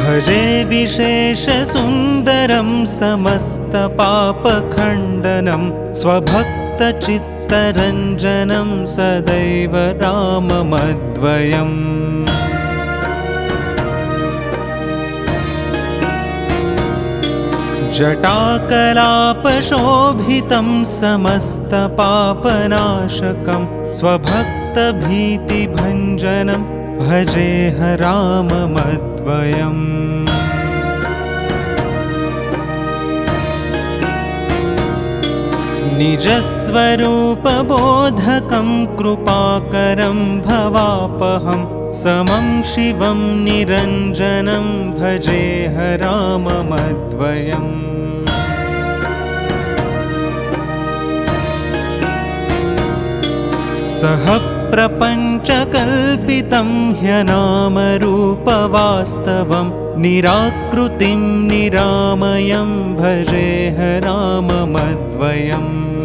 भजे विशेषसुन्दरं समस्तपापखण्डनं स्वभक्तचित्तरञ्जनं सदैव राममद्वयम् जटाकलापशोभितं समस्तपापनाशकं स्वभक्तभीतिभञ्जनं भजेह राममद्वयम् निजस्वरूपबोधकं कृपाकरं भवापहं समं शिवं निरञ्जनं भजेह राममद्वयम् सह प्रपञ्चकल्पितं ह्यनामरूपवास्तवं निराकृतिं निरामयं भजेह राममद्वयम्